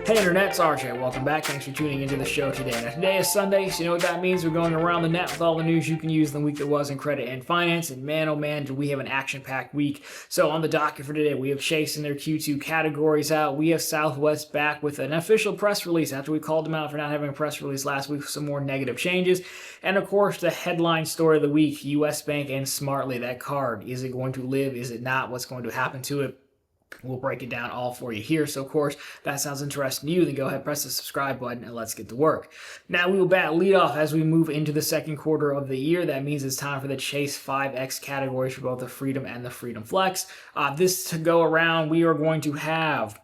Hey Internet, it's RJ. Welcome back. Thanks for tuning into the show today. Now, today is Sunday, so you know what that means. We're going around the net with all the news you can use in the week that was in credit and finance. And man, oh man, do we have an action-packed week. So on the docket for today, we have Chase and their Q2 categories out. We have Southwest back with an official press release after we called them out for not having a press release last week with some more negative changes. And of course, the headline story of the week, US Bank and Smartly, that card. Is it going to live? Is it not? What's going to happen to it? We'll break it down all for you here. So, of course, if that sounds interesting to you, then go ahead, press the subscribe button, and let's get to work. Now, we will lead off as we move into the second quarter of the year. That means it's time for the Chase 5X categories for both the Freedom and the Freedom Flex. This to go around, we are going to have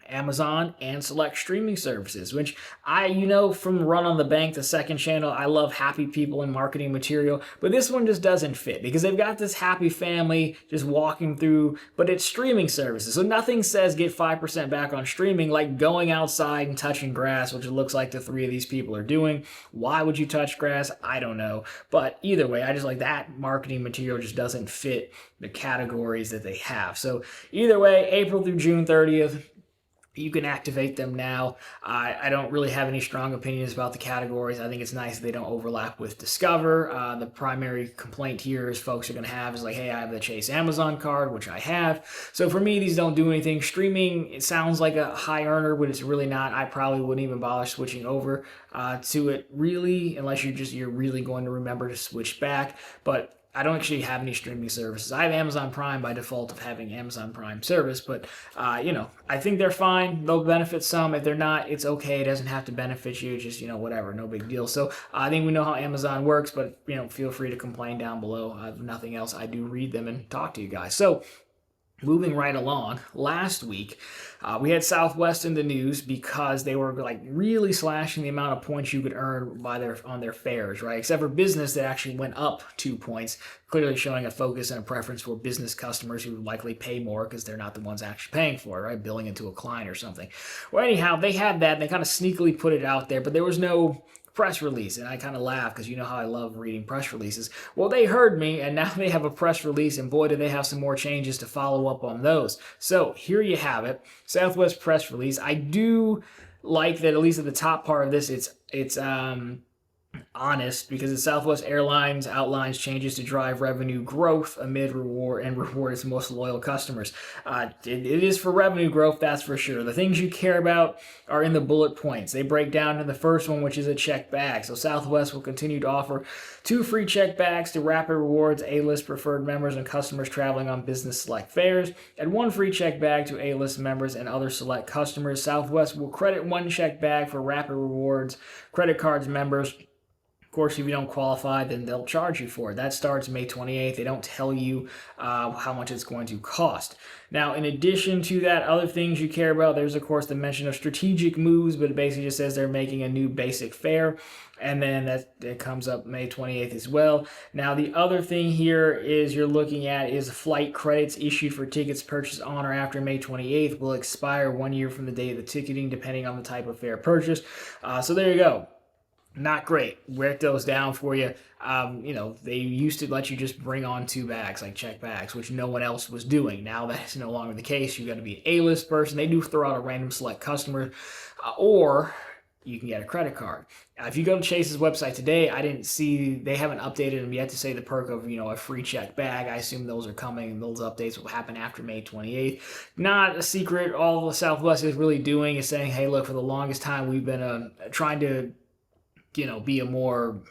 Amazon and select streaming services, which from Run on the Bank, the second channel, I love happy people and marketing material, but this one just doesn't fit because they've got this happy family just walking through, but it's streaming services. So nothing says get 5% back on streaming like going outside and touching grass, which it looks like the three of these people are doing. Why would you touch grass? I don't know. But either way, I just like that marketing material just doesn't fit the categories that they have. So either way, April through June 30th, you can activate them now. I don't really have any strong opinions about the categories. I think it's nice that they don't overlap with Discover. The primary complaint here is folks are going to have is like, hey, I have the Chase Amazon card, which I have. So for me, these don't do anything. Streaming, it sounds like a high earner, but it's really not. I probably wouldn't even bother switching over to it really, unless you're really going to remember to switch back. But I don't actually have any streaming services. I have Amazon Prime by default of having Amazon Prime service, but I think they're fine. They'll benefit some. If they're not, it's okay. It doesn't have to benefit you. Just whatever, no big deal. So I think we know how Amazon works, but feel free to complain down below. If nothing else, I do read them and talk to you guys. So moving right along, last week we had Southwest in the news because they were really slashing the amount of points you could earn on their fares, right? Except for business that actually went up 2 points, clearly showing a focus and a preference for business customers who likely pay more because they're not the ones actually paying for it, right? Billing it to a client or something. Well, anyhow, they had that. And they kind of sneakily put it out there, but there was no press release, and I kind of laugh because you know how I love reading press releases. Well, they heard me, and now they have a press release, and boy, do they have some more changes to follow up on those. So here you have it, Southwest press release. I do like that at least at the top part of this, it's honest because the Southwest Airlines outlines changes to drive revenue growth amid reward its most loyal customers. It is for revenue growth, that's for sure. The things you care about are in the bullet points. They break down in the first one, which is a check bag. So Southwest will continue to offer 2 free check bags to Rapid Rewards A-list preferred members and customers traveling on business select fares, and 1 free check bag to A-list members and other select customers. Southwest will credit 1 check bag for Rapid Rewards credit cards members. Of course, if you don't qualify, then they'll charge you for it. That starts May 28th. They don't tell you how much it's going to cost. Now, in addition to that, other things you care about, there's, of course, the mention of strategic moves, but it basically just says they're making a new basic fare, and then that comes up May 28th as well. Now, the other thing here is you're looking at is flight credits issued for tickets purchased on or after May 28th will expire 1 year from the day of the ticketing, depending on the type of fare purchased. So there you go. Not great. Break those down for you. They used to let you just bring on 2 bags, like check bags, which no one else was doing. Now that's no longer the case. You got to be an A-list person. They do throw out a random select customer, or you can get a credit card. If you go to Chase's website today, I didn't see, they haven't updated them yet to say the perk of, a free check bag. I assume those are coming. Those updates will happen after May 28th. Not a secret. All the Southwest is really doing is saying, hey, look, for the longest time, we've been trying to be a more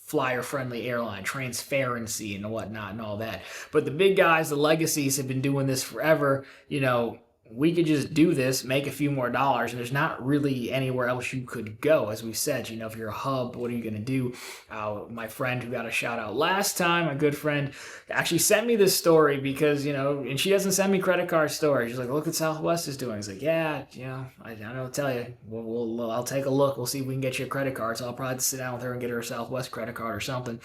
flyer-friendly airline, transparency and whatnot and all that. But the big guys, the legacies, have been doing this forever. We could just do this, make a few more dollars, and there's not really anywhere else you could go. As we said, if you're a hub, what are you going to do? My friend who got a shout out last time, a good friend, actually sent me this story because, and she doesn't send me credit card stories. She's like, look what Southwest is doing. It's like, yeah, I don't tell you. I'll take a look. We'll see if we can get you a credit card. So I'll probably sit down with her and get her a Southwest credit card or something.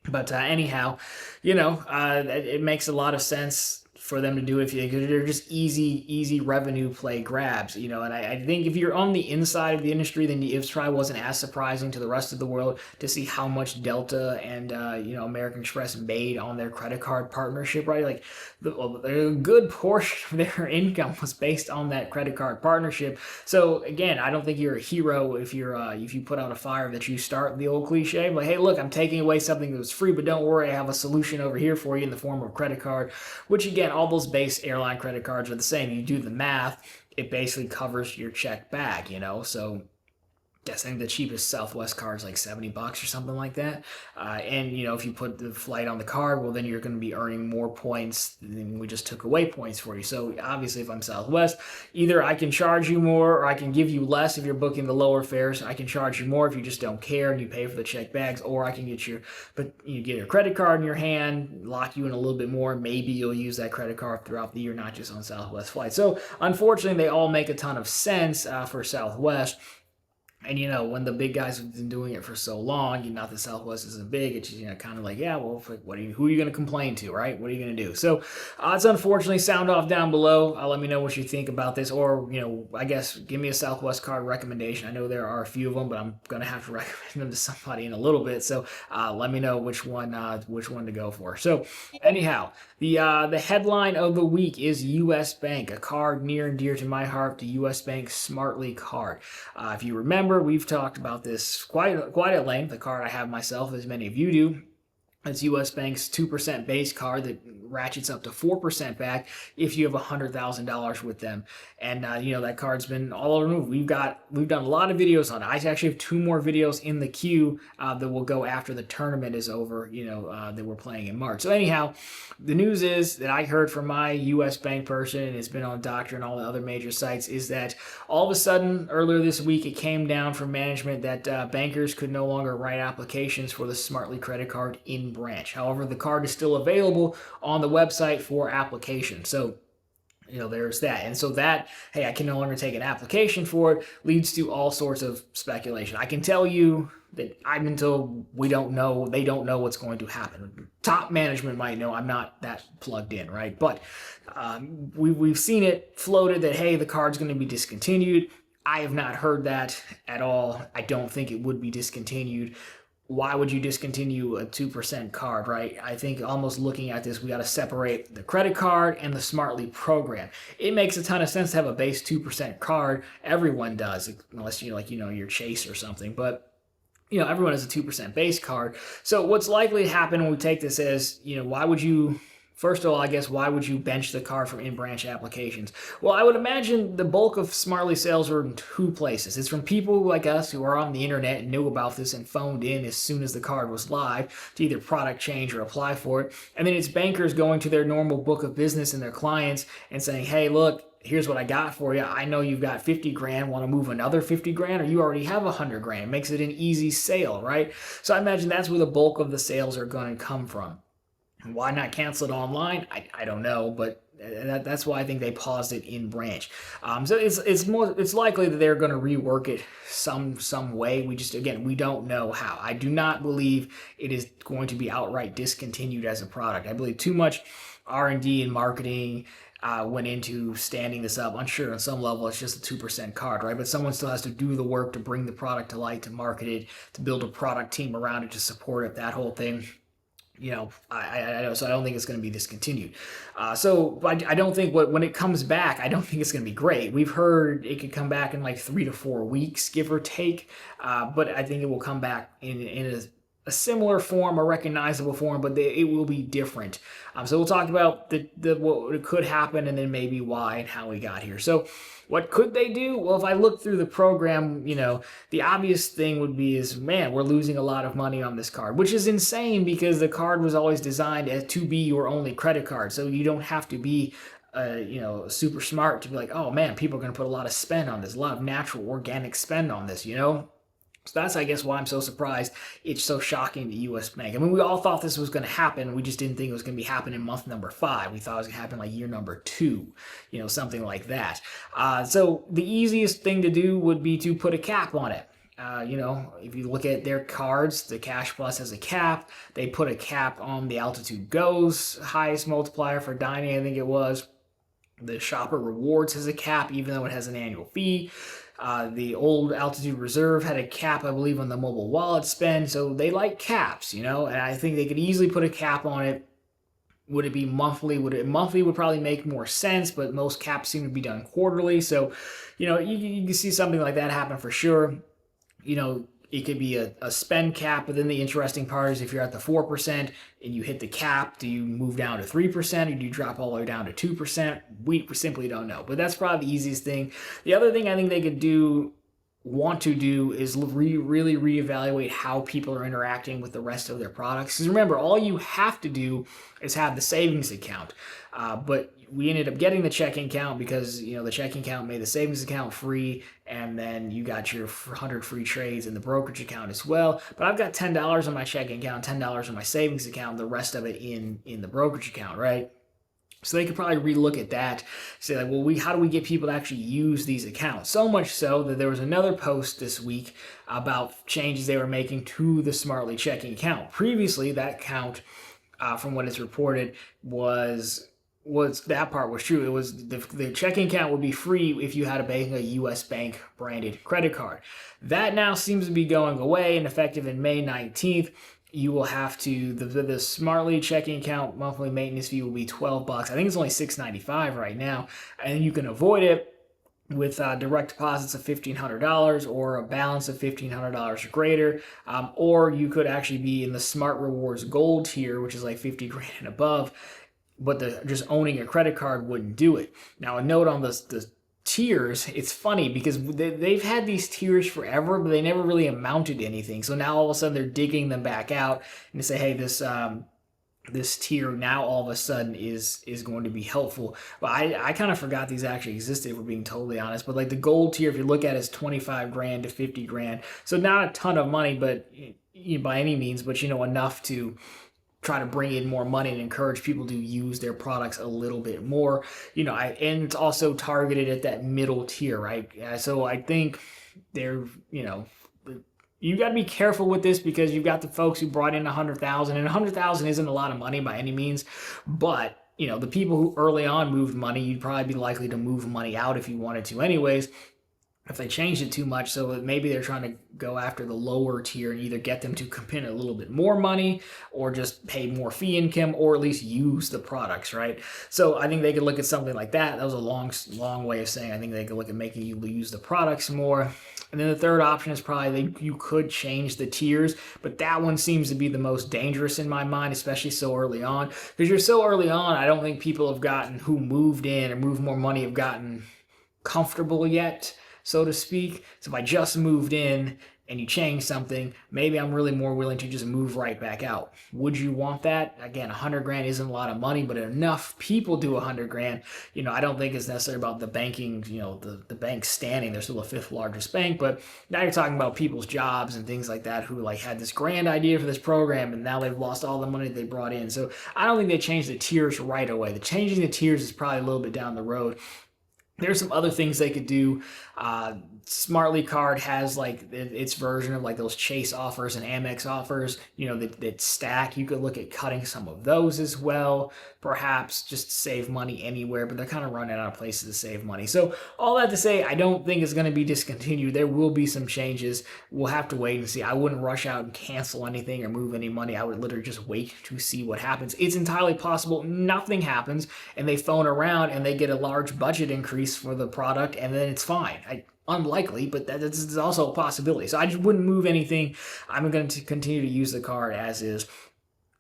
But anyhow, it makes a lot of sense. for them to do it, because they're just easy revenue play grabs, you know. And I think if you're on the inside of the industry, then it's probably wasn't as surprising to the rest of the world to see how much Delta and American Express made on their credit card partnership, right? Like a good portion of their income was based on that credit card partnership. So again, I don't think you're a hero if you put out a fire that you start, the old cliche, like, hey, look, I'm taking away something that was free, but don't worry, I have a solution over here for you in the form of a credit card. Which again, all those base airline credit cards are the same. You do the math, it basically covers your check bag, you know. So I think the cheapest Southwest card is like $70 or something like that. And you know, if you put the flight on the card, well, then you're going to be earning more points than we just took away points for you. So obviously, if I'm Southwest, either I can charge you more or I can give you less if you're booking the lower fares. I can charge you more if you just don't care and you pay for the check bags, or I can get you get your credit card in your hand, lock you in a little bit more. Maybe you'll use that credit card throughout the year, not just on Southwest flights. So unfortunately, they all make a ton of sense for Southwest. And, you know, when the big guys have been doing it for so long, not that Southwest isn't big, it's just, you know, kind of like, yeah, well, who are you going to complain to, right? What are you going to do? So it's unfortunately, sound off down below. Let me know what you think about this, or, you know, I guess give me a Southwest card recommendation. I know there are a few of them, but I'm going to have to recommend them to somebody in a little bit. So let me know which one to go for. So anyhow, the headline of the week is U.S. Bank, a card near and dear to my heart, the U.S. Bank Smartly card. If you remember, we've talked about this quite at length. The card I have myself, as many of you do. It's U.S. Bank's 2% base card that ratchets up to 4% back if you have $100,000 with them. And, you know, that card's been all over the move. We've done a lot of videos on it. I actually have 2 more videos in the queue that will go after the tournament is over, you know, that we're playing in March. So anyhow, the news is that I heard from my U.S. Bank person, and it's been on Doctor and all the other major sites, is that all of a sudden earlier this week it came down from management that bankers could no longer write applications for the Smartly credit card in branch. However, the card is still available on the website for application. So, you know, there's that. And so that, hey, I can no longer take an application for it, leads to all sorts of speculation. I can tell you that until they don't know what's going to happen. Top management might know. I'm not that plugged in, right? But we've seen it floated that, hey, the card's going to be discontinued. I have not heard that at all. I don't think it would be discontinued. Why would you discontinue a 2% card, right? I think almost looking at this, we got to separate the credit card and the Smartly program. It makes a ton of sense to have a base 2% card. Everyone does, unless you're Chase or something. But, you know, everyone has a 2% base card. So what's likely to happen when we take this as, you know, first of all, I guess, why would you bench the card from in-branch applications? Well, I would imagine the bulk of Smartly sales are in 2 places. It's from people like us who are on the internet and knew about this and phoned in as soon as the card was live to either product change or apply for it. And then it's bankers going to their normal book of business and their clients and saying, hey, look, here's what I got for you. I know you've got 50 grand, want to move another 50 grand, or you already have 100 grand. It makes it an easy sale, right? So I imagine that's where the bulk of the sales are going to come from. Why not cancel it online? I don't know, but that's why I think they paused it in branch. So it's likely that they're going to rework it some way. We don't know how. I do not believe it is going to be outright discontinued as a product. I believe too much R&D and marketing went into standing this up. I'm sure on some level it's just a 2% card, right? But someone still has to do the work to bring the product to light, to market it, to build a product team around it, to support it, that whole thing. You know, so I don't think it's going to be discontinued. But I don't think when it comes back, I don't think it's going to be great. We've heard it could come back in like 3 to 4 weeks, give or take. But I think it will come back in a similar form, a recognizable form, but it will be different. So we'll talk about what could happen and then maybe why and how we got here. So what could they do? Well, if I look through the program, you know, the obvious thing would be man, we're losing a lot of money on this card, which is insane because the card was always designed to be your only credit card. So you don't have to be super smart to be like, oh man, people are going to put a lot of spend on this, a lot of natural organic spend on this, you know? So that's, I guess, why I'm so surprised it's so shocking to U.S. Bank. I mean, we all thought this was going to happen. We just didn't think it was going to be happening in month number 5. We thought it was going to happen like year number 2, you know, something like that. So the easiest thing to do would be to put a cap on it. if you look at their cards, the Cash Plus has a cap. They put a cap on the Altitude Go's highest multiplier for dining, I think it was. The Shopper Rewards has a cap, even though it has an annual fee. The old Altitude Reserve had a cap, I believe, on the mobile wallet spend. So they like caps, and I think they could easily put a cap on it. Would it be monthly? Monthly would probably make more sense, but most caps seem to be done quarterly. So, you can see something like that happen for sure. It could be a spend cap, but then the interesting part is if you're at the 4% and you hit the cap, do you move down to 3% or do you drop all the way down to 2%? We simply don't know, but that's probably the easiest thing. The other thing I think they could want to do is really reevaluate how people are interacting with the rest of their products. Because remember, all you have to do is have the savings account. But we ended up getting the checking account because the checking account made the savings account free, and then you got your 100 free trades in the brokerage account as well. But I've got $10 on my checking account, $10 on my savings account, the rest of it in the brokerage account, right? So they could probably relook at that, say like, well, how do we get people to actually use these accounts? So much so that there was another post this week about changes they were making to the Smartly checking account. Previously, that account, from what it's reported, was that part was true. It was the checking account would be free if you had a U.S. bank branded credit card. That now seems to be going away, and effective in May 19th. You will have to, the Smartly checking account monthly maintenance fee will be $12. I think it's only $6.95 right now. And you can avoid it with direct deposits of $1,500 or a balance of $1,500 or greater. Or you could actually be in the Smart Rewards Gold tier, which is like 50 grand and above. But just owning a credit card wouldn't do it. Now, a note on the tiers, it's funny because they've had these tiers forever, but they never really amounted to anything. So now all of a sudden they're digging them back out and they say, hey, this tier now all of a sudden is going to be helpful. But I kind of forgot these actually existed, if we're being totally honest. But like the gold tier, if you look at it, is 25 grand to 50 grand. So not a ton of money, but by any means, but enough to try to bring in more money and encourage people to use their products a little bit more, and it's also targeted at that middle tier, right? So I think they're, you got to be careful with this because you've got the folks who brought in 100,000, and 100,000 isn't a lot of money by any means, but the people who early on moved money, you'd probably be likely to move money out if you wanted to anyways. If they changed it too much, so maybe they're trying to go after the lower tier and either get them to commit a little bit more money or just pay more fee income or at least use the products, right? So I think they could look at something like that. That was a long way of saying I think they could look at making you use the products more. And then the third option is probably you could change the tiers, but that one seems to be the most dangerous in my mind, especially so early on. Because you're so early on, I don't think people who moved in or moved more money have gotten comfortable yet, so to speak. So if I just moved in and you change something, maybe I'm really more willing to just move right back out. Would you want that? Again, 100 grand isn't a lot of money, but enough people do 100 grand. I don't think it's necessarily about the banking, the bank standing. They're still the fifth largest bank, but now you're talking about people's jobs and things like that who had this grand idea for this program and now they've lost all the money they brought in. So I don't think they changed the tiers right away. Changing the tiers is probably a little bit down the road. There's some other things they could do. Smartly Card has its version of those Chase offers and Amex offers, that stack. You could look at cutting some of those as well, perhaps just to save money anywhere, but they're kind of running out of places to save money. So all that to say, I don't think it's going to be discontinued. There will be some changes. We'll have to wait and see. I wouldn't rush out and cancel anything or move any money. I would literally just wait to see what happens. It's entirely possible nothing happens and they phone around and they get a large budget increase for the product and then it's fine. Unlikely, but that's also a possibility. So I just wouldn't move anything. I'm going to continue to use the card as is.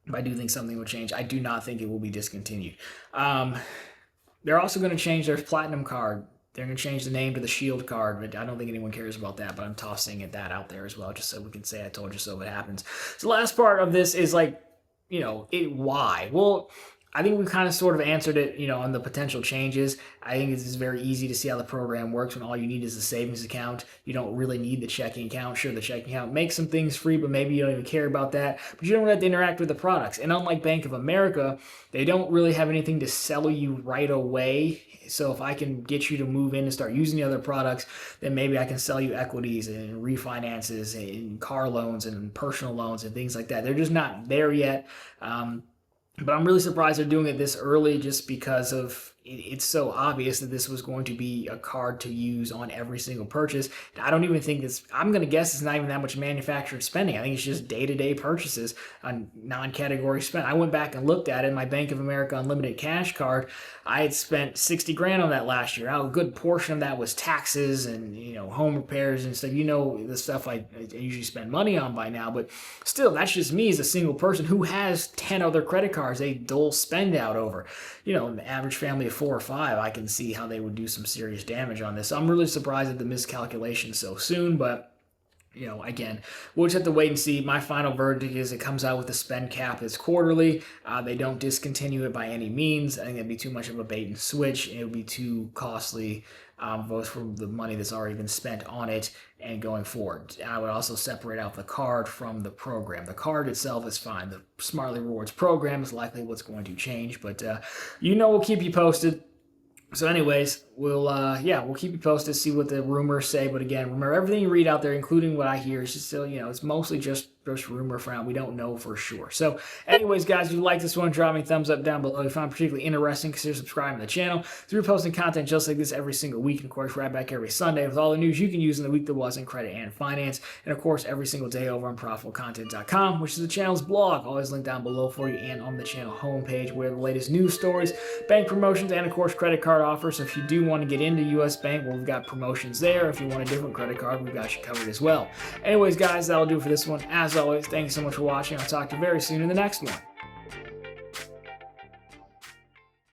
If I do think something will change, I do not think it will be discontinued. They're also going to change their Platinum card. They're going to change the name to the Shield card, but I don't think anyone cares about that, but I'm tossing that out there as well, just so we can say I told you so if it happens. So the last part of this is why? Well, I think we kind of sort of answered it, on the potential changes. I think it's very easy to see how the program works when all you need is a savings account. You don't really need the checking account. Sure, the checking account makes some things free, but maybe you don't even care about that. But you don't have to interact with the products. And unlike Bank of America, they don't really have anything to sell you right away. So if I can get you to move in and start using the other products, then maybe I can sell you equities and refinances and car loans and personal loans and things like that. They're just not there yet. But I'm really surprised they're doing it this early, just because of it's so obvious that this was going to be a card to use on every single purchase. And I don't even think I'm going to guess it's not even that much manufactured spending. I think it's just day-to-day purchases on non-category spend. I went back and looked at it. My Bank of America Unlimited Cash card, I had spent 60 grand on that last year. Now, a good portion of that was taxes and, home repairs and stuff. The stuff I usually spend money on by now. But still, that's just me as a single person who has 10 other credit cards they dole spend out over. An average family of 4 or 5, I can see how they would do some serious damage on this. So I'm really surprised at the miscalculation so soon, but again, we'll just have to wait and see. My final verdict is it comes out with a spend cap that's quarterly. They don't discontinue it by any means. I think it'd be too much of a bait and switch. It would be too costly, both from the money that's already been spent on it and going forward. I would also separate out the card from the program. The card itself is fine. The Smartly Rewards program is likely what's going to change, but we'll keep you posted. So anyways, we'll keep you posted, see what the rumors say. But again, remember, everything you read out there, including what I hear, is just still, it's mostly just rumor for now. We don't know for sure. So anyways, guys, if you like this one, drop me a thumbs up down below. If you find it particularly interesting, consider subscribing to the channel. So we're posting content just like this every single week. And of course, right back every Sunday with all the news you can use in the week that was in credit and finance. And of course, every single day over on ProfitfulContent.com, which is the channel's blog. Always linked down below for you and on the channel homepage, where the latest news stories, bank promotions, and of course, credit card offers. So if you do want to get into U.S. Bank, well, we've got promotions there. If you want a different credit card, we've got you covered as well. Anyways, guys, that'll do it for this one. As always, thank you so much for watching. I'll talk to you very soon in the next one.